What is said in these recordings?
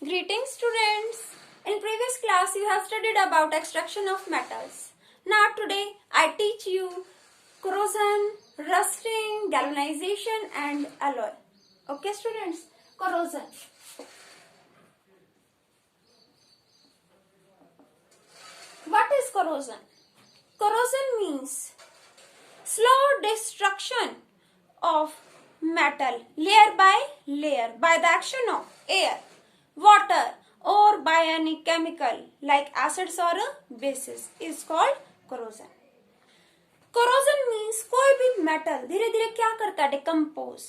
Greetings students. In previous class you have studied about extraction of metals. Now today I teach you corrosion, rusting, galvanization and alloy. Okay students, corrosion. What is corrosion? Corrosion means slow destruction of metal layer by the action of air, water or by any chemical like acids or bases is called corrosion. Corrosion means कोई भी metal धीरे धीरे क्या करता है, decompose.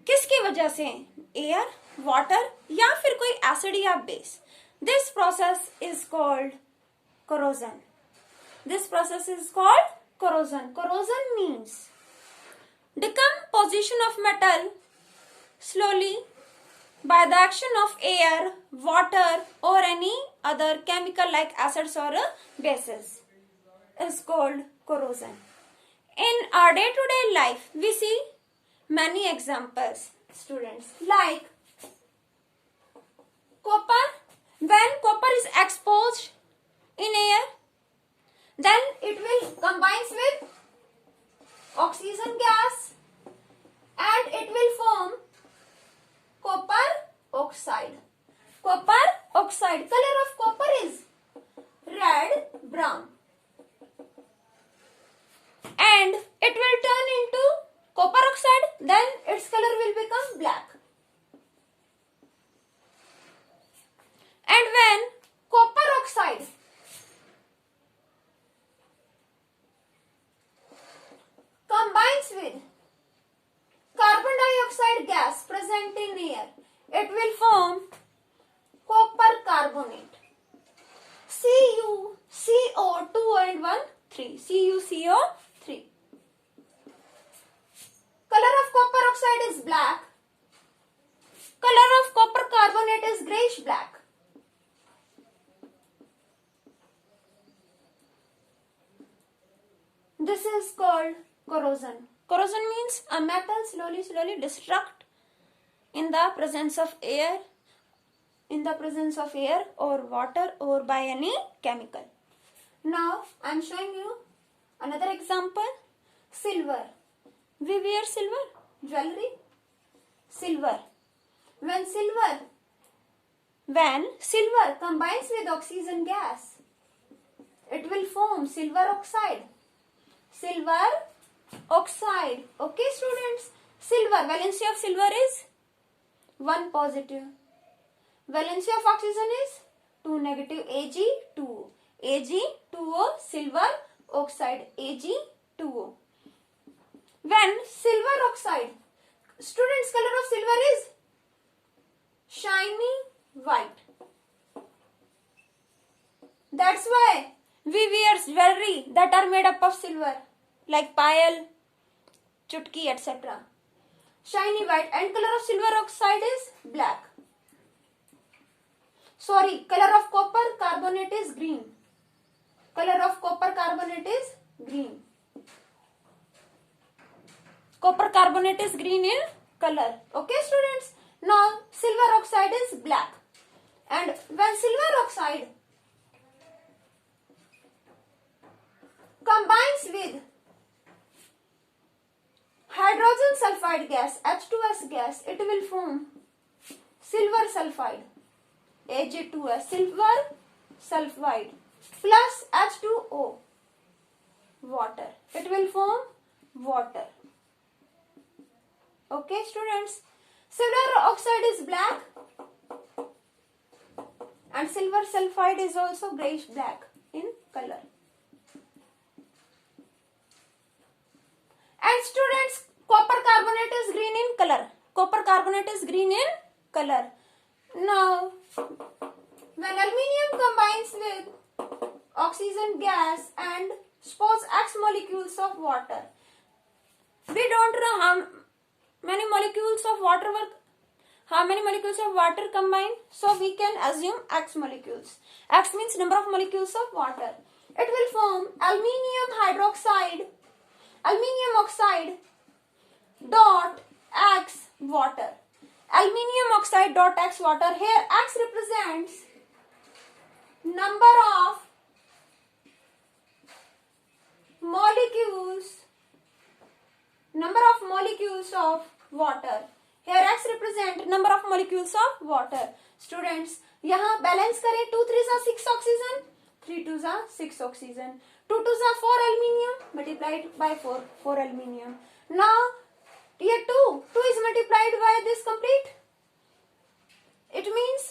किसकी वजह से? एयर, वाटर या फिर कोई एसिड या base. This process is called corrosion. This process is called corrosion. Corrosion means decomposition of metal slowly by the action of air, water or any other chemical like acids or bases is called corrosion. In our day-to-day life, we see many examples, students, like copper. When copper is exposed in air, then it will combines with oxygen gas and it will form copper oxide. Copper oxide. Color of copper is red, brown. And it will turn into copper oxide, then its color will become black. And when copper oxide combines with carbon dioxide gas present in air, it will form copper carbonate. CuCO2 and 1 3. CuCO3. Color of copper oxide is black. Color of copper carbonate is greyish black. This is called corrosion. Corrosion means a metal slowly destruct in the presence of air, or water or by any chemical. Now I am showing you another example. Silver. We wear silver jewelry. Silver. When silver combines with oxygen gas, it will form silver oxide. Silver oxide. Okay students, silver, valency of silver is 1 positive. Valency of oxygen is 2 negative. Ag2O. Ag2O, silver oxide. Ag2O. When silver oxide, students, color of silver is shiny white. That's why we wear jewelry that are made up of silver, like payal, chutki, etc. Shiny white. And color of silver oxide is black. Sorry, color of copper carbonate is green. Color of copper carbonate is green. Copper carbonate is green in color. Okay students. Now silver oxide is black. And when silver oxide combines with hydrogen sulfide gas, H2S gas, it will form silver sulfide. Ag2S, silver sulfide plus H2O, water. It will form water. Okay students, silver oxide is black and silver sulfide is also greyish black in color. And students, copper carbonate is green in color. Copper carbonate is green in color. Now, when aluminium combines with oxygen gas and suppose X molecules of water, we don't know how many molecules of water combine, so we can assume X molecules. X means number of molecules of water. It will form aluminium oxide dot X water. aluminium oxide dot X water. Here X represents number of molecules of water. Here X represent number of molecules of water. Students, यहाँ balance करें 2 3 सा 6 oxygen, 3 2 सा 6 oxygen, 2 2 सा 4 aluminium multiplied by 4 aluminium. Now ये 2 is multiplied by this complete. It means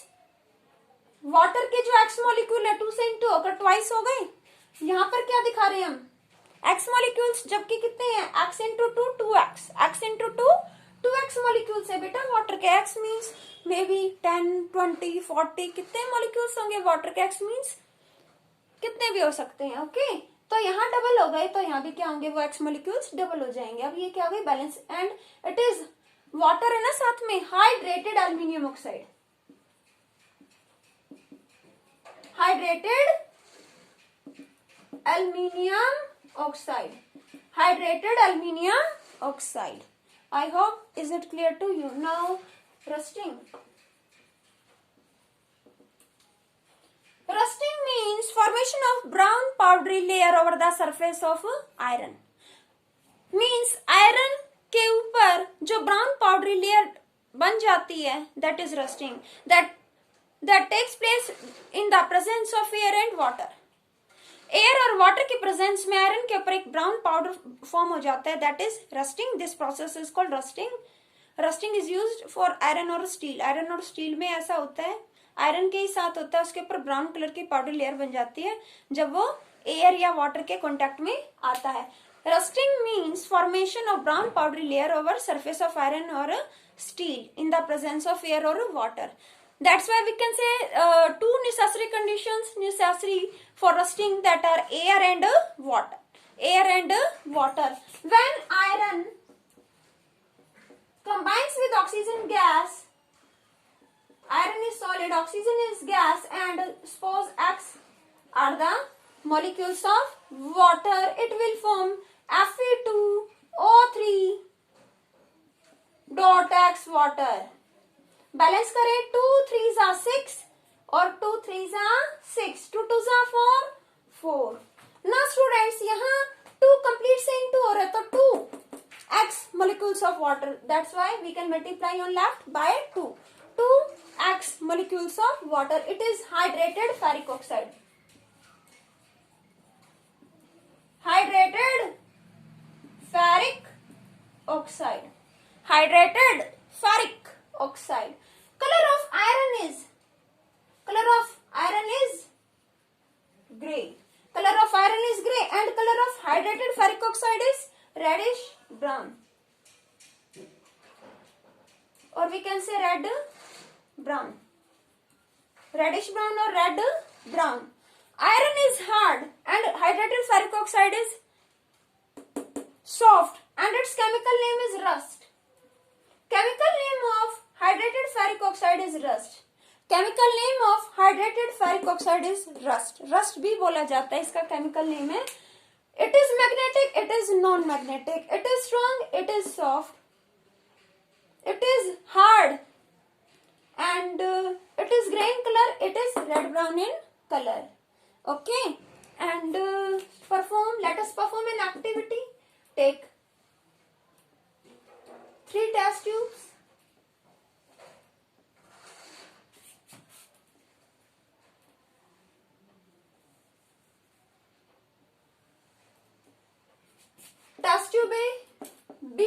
water के जो x molecule है 2 से इंटू अगर ट्वाइस हो गए. यहाँ पर क्या दिखा रहे हैं हम, एक्स मॉलिक्यूल्स, जबकि कितने हैं, x into 2 2x, x into 2 2x molecules है बेटा वाटर के. एक्स मीन्स मे बी 10 20 40 कितने मॉलिक्यूल्स होंगे वाटर के. एक्स मीन्स कितने भी हो सकते हैं. ओके तो यहाँ डबल हो गए तो यहाँ भी क्या होंगे, वो एक्स मॉलिक्यूल्स डबल हो जाएंगे. अब ये क्या हो गई, balance. And it is water है ना साथ में, hydrated aluminium oxide, hydrated aluminium oxide, hydrated aluminium oxide. I hope is it clear to you. Now rusting. Rusting means formation of brown powdery layer over the surface of iron. Means iron के ऊपर जो brown powdery layer बन जाती है, that is rusting. That takes place in the presence of air and water. Air और water के presence में iron के ऊपर एक ब्राउन पाउडर फॉर्म हो जाता है, that is rusting. This process is called rusting. Rusting is used for iron और स्टील. आयरन और स्टील में ऐसा होता है, आयरन के ही साथ होता है, उसके ऊपर ब्राउन कलर की पाउडर लेयर बन जाती है जब वो एयर या वाटर के कॉन्टेक्ट में आता है. Rusting means formation of brown powder layer over surface of iron और steel in the presence of air और water. That's why we can say two necessary conditions necessary for rusting, that are air and water. Air and water. When iron combines with oxygen gas, iron is solid, oxygen is gas, and suppose X are the molecules of water, it will form Fe2O3 dot X water. Balance करें 2 3 जा 6 और 2 3 जा 6, 2 2 जा 4. ना students यहाँ 2 complete से into हो रहा है तो 2x molecules of water. That's why we can multiply on left by 2. 2x molecules of water. It is hydrated ferric oxide. Hydrated ferric oxide. Hydrated ferric oxide. Color of iron is gray. Color of iron is gray and color of hydrated ferric oxide is reddish brown, or we can say red brown, reddish brown or red brown. Iron is hard and hydrated ferric oxide is soft and its chemical name is rust. Chemical name of hydrated ferric oxide is rust. Chemical name of hydrated ferric oxide is rust. Rust भी बोला जाता है, इसका chemical name है. It is magnetic, it is non-magnetic, it is strong, it is soft, it is hard, and it is grey in color, it is red brown in color. Okay, and let us perform an activity. Take 3 test tubes. Test tube B,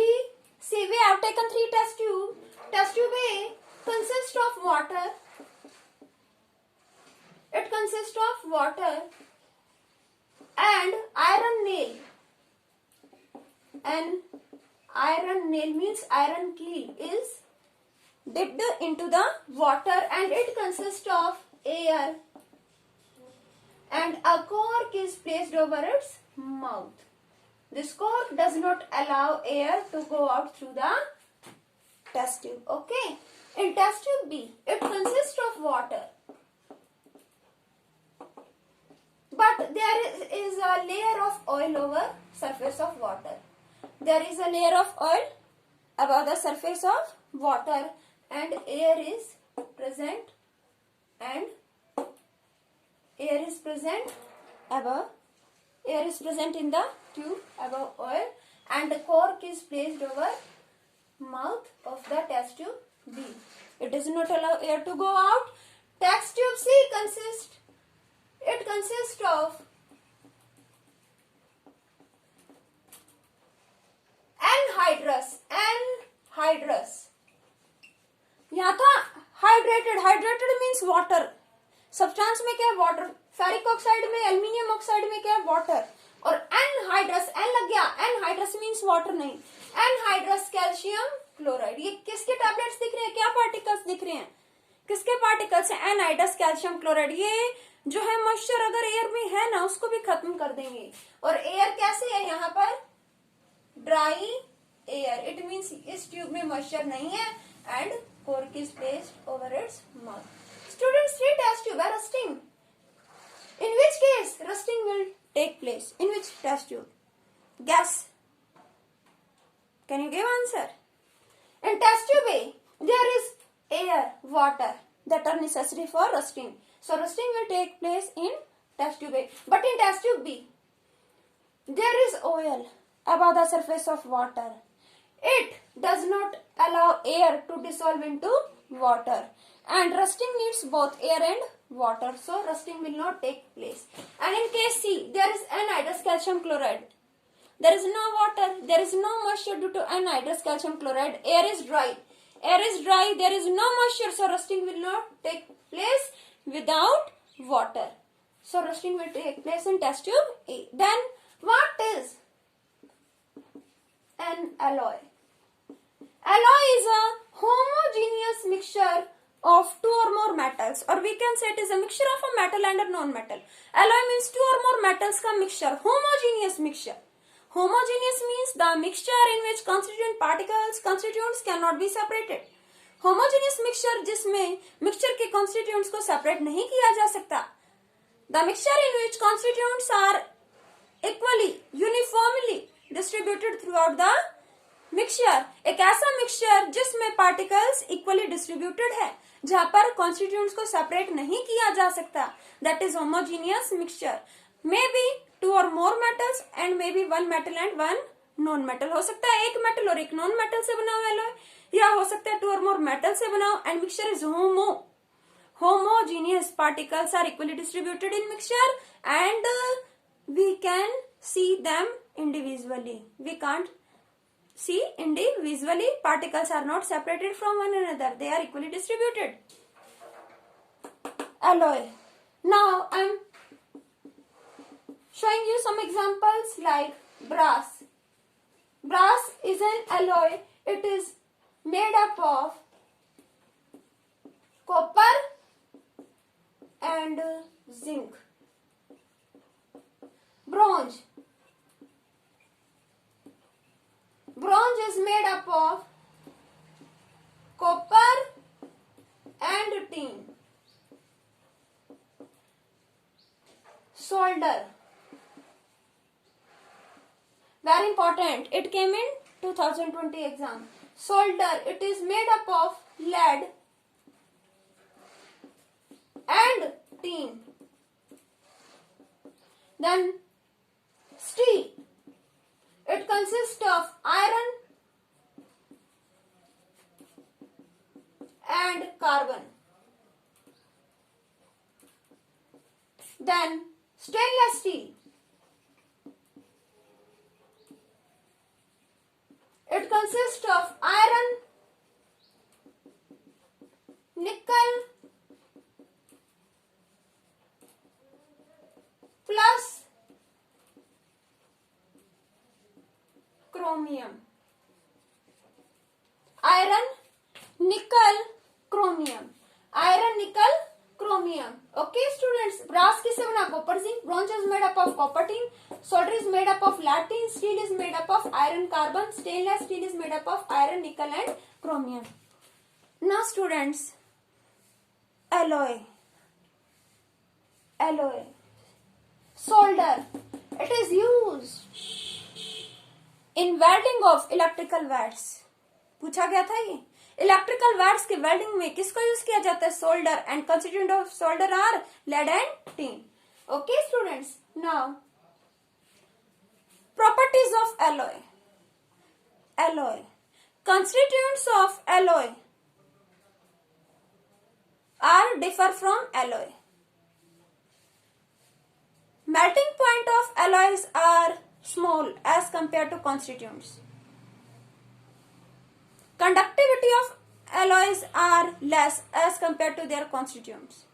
see we have taken 3 test tube. Test tube A consists of water. It consists of water and iron nail. And iron nail means iron key is dipped into the water and it consists of air, and a cork is placed over its mouth. This cork does not allow air to go out through the test tube. Okay. In test tube B, it consists of water, but there is a layer of oil over surface of water. There is a layer of oil above the surface of water, and air is present above. Air is present in the tube above oil, and the cork is placed over mouth of the test tube B. It does not allow air to go out. Test tube C consists of anhydrous. यहाँ था hydrated means water. Substance में क्या है? Water. Ferric oxide में, aluminium oxide में क्या है? Water. और एनहाइड्रस, एन लग गया, एनहाइड्रस मीन्स वाटर नहीं, एनहाइड्रस कैल्शियम क्लोराइड. ये किसके टैबलेट्स दिख रहे हैं? क्या पार्टिकल्स दिख रहे हैं? किसके पार्टिकल्स हैं? Anhydrous calcium chloride. ये जो है मॉइस्चर अगर एयर में है ना, उसको भी खत्म कर देंगे. और एयर कैसे है? यहाँ पर ड्राई एयर. इट मीन्स इस ट्यूब में मॉइस्चर नहीं है and cork is placed over its mouth. Students, 3 test tube are rusting. In which case rusting will take place? In which test tube? Guess. Can you give answer? In test tube A, there is air, water that are necessary for rusting. So rusting will take place in test tube A. But in test tube B, there is oil above the surface of water. It does not allow air to dissolve into water, and rusting needs both air and water, so rusting will not take place. And in case C, there is anhydrous calcium chloride. There is no water, there is no moisture due to anhydrous calcium chloride. Air is dry, there is no moisture, so rusting will not take place without water. So rusting will take place in test tube A. Then what is an alloy? Alloy is a homogeneous mixture of 2 or more metals, or we can say it is a mixture of a metal and a non-metal. Alloy means 2 or more metals का mixture, homogeneous mixture. Homogeneous means the mixture in which constituents cannot be separated. Homogeneous mixture जिसमें mixture के constituents को separate नहीं किया जा सकता. The mixture in which constituents are equally, uniformly distributed throughout the mixture. एक ऐसा मिक्सचर जिसमें पार्टिकल्स इक्वली डिस्ट्रीब्यूटेड है, जहां पर कॉन्स्टिट्यूएंट्स को सेपरेट नहीं किया जा सकता. That is homogeneous mixture. May be 2 और मोर metals and may be 1 metal and 1 non metal. हो सकता है एक मेटल और एक नॉन मेटल से बना हुआ एलॉय, या हो सकता है 2 और मोर मेटल से बना हुआ. And mixture is homogeneous. Particles are equally distributed in mixture and we can see them individually. We can't see individually. Particles are not separated from one another. They are equally distributed. Alloy. Now I am showing you some examples like brass. Brass is an alloy. It is made up of copper and zinc. Bronze. Bronze is made up of copper and tin. Solder. Very important. It came in 2020 exam. Solder. It is made up of lead and tin. Then steel. It consists of iron and carbon. Then stainless steel. It consists of iron, nickel, plus chromium. Iron, nickel, chromium. Iron, nickel, chromium. Okay, students. Brass किससे बना? Copper, zinc. Bronze is made up of copper, tin. Solder is made up of lead, tin. Steel is made up of iron, carbon. Stainless steel is made up of iron, nickel, and chromium. Now, students, alloy. Solder. It is used in welding of electrical wires. पूछा गया था ये. Electrical wires की welding में किसको use किया जाता है? Solder, and constituent of solder are lead and tin. Okay students, now properties of alloy. Constituents of alloy are differ from alloy. Melting point of alloys are small as compared to constituents. Conductivity of alloys are less as compared to their constituents.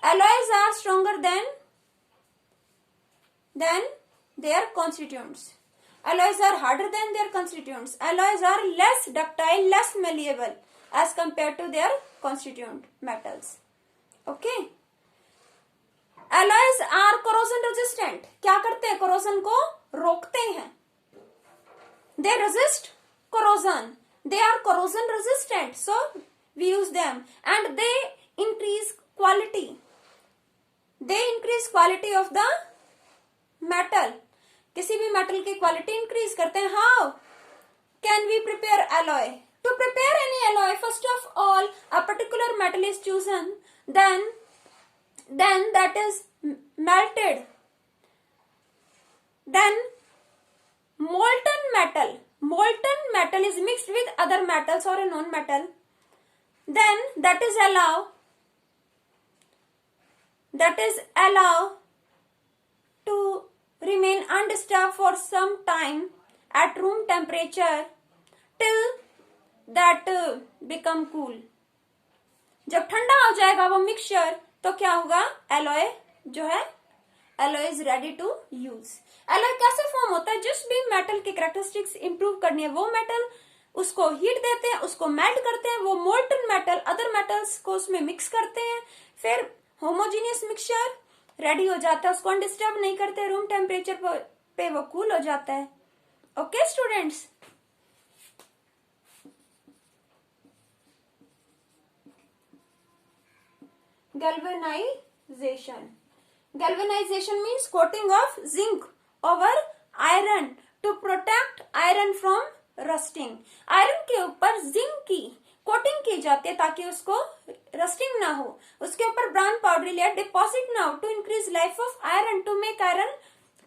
Alloys are stronger than their constituents. Alloys are harder than their constituents. Alloys are less ductile, less malleable as compared to their constituent metals. Okay. Alloys are corrosion resistant. क्या करते हैं? corrosion को रोकते हैं. They resist corrosion. They are corrosion resistant. So we use them, and they increase quality. They increase quality of the metal. किसी भी metal की quality increase करते हैं. How can we prepare alloy? To prepare any alloy, first of all a particular metal is chosen, then that is melted, then molten metal is mixed with other metals or a non-metal, then that is allow to remain undisturbed for some time at room temperature till that become cool. जब ठंडा हो जाएगा वो mixture तो क्या होगा? Alloy जो है, alloy is ready to use. Alloy कैसे फॉर्म होता है? जिस भी मेटल के कैरेक्टरिस्टिक्स इंप्रूव करनी है वो मेटल उसको हीट देते हैं, उसको मेल्ट करते हैं, वो मोल्टन मेटल अदर मेटल्स को उसमें मिक्स करते हैं, फिर होमोजीनियस मिक्सचर रेडी हो जाता है. उसको अनडिस्टर्ब नहीं करते, रूम टेम्परेचर पे वो कूल हो जाता है. Okay students, galvanization. Galvanization means coating of zinc over iron to protect iron from rusting. Iron के ऊपर जिंक की कोटिंग की जाती है ताकि उसको रस्टिंग ना हो, उसके ऊपर ब्राउन पाउडर लेयर डिपॉजिट ना हो, to increase life of iron, to make iron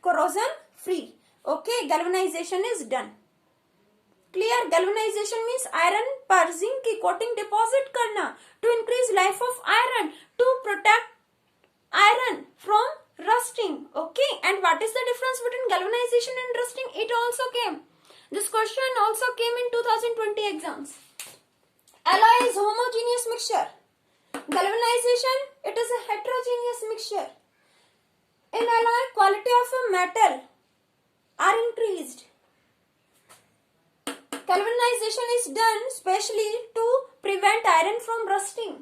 corrosion free. Okay, galvanization is done. Clear? Galvanization means iron पर जिंक की कोटिंग डिपॉजिट करना to increase life of iron, to protect iron from rusting. Okay, and what is the difference between galvanization and rusting? It also came. This question also came in 2020 exams. Alloy is homogeneous mixture. Galvanization, it is a heterogeneous mixture. In alloy, quality of a metal are increased. Galvanization is done specially to prevent iron from rusting.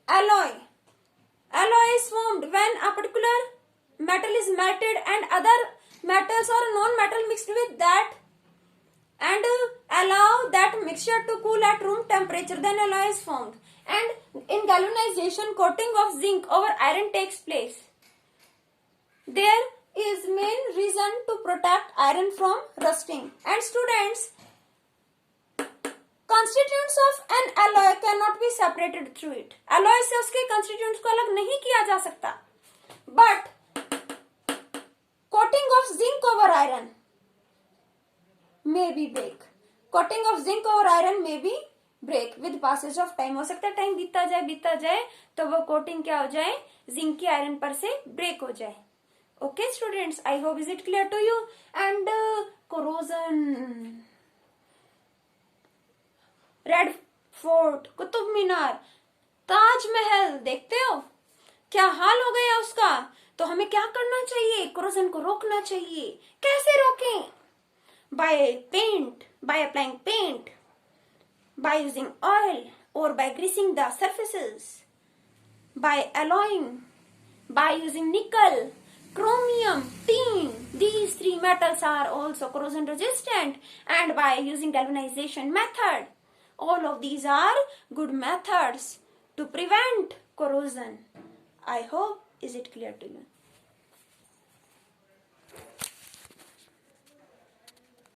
Alloy is formed when a particular metal is melted and other metals or non-metal mixed with that and allow that mixture to cool at room temperature, then alloy is formed. And in galvanization, coating of zinc over iron takes place. There is main reason to protect iron from rusting. And students, constituents of an alloy cannot be separated through it. Alloy से उसके constituents को अलग नहीं किया जा सकता. But coating of zinc over iron may be break. Coating of zinc over iron may be break with passage of time. हो सकता है टाइम बीतता जाए तो वो कोटिंग क्या हो जाए? जिंक की आयरन पर से ब्रेक हो जाए. Okay students, I hope is it clear to you? And corrosion, Red Fort, Qutub Minar, Taj Mahal देखते हो क्या हाल हो गया उसका. तो हमें क्या करना चाहिए? कोरोजन को रोकना चाहिए. कैसे रोकें? By paint, by applying paint, by using oil और by greasing the surfaces, by alloying, by using nickel, chromium, tin. These three metals are also corrosion resistant, and by using galvanization method. All of these are good methods to prevent corrosion. I hope is it clear to you.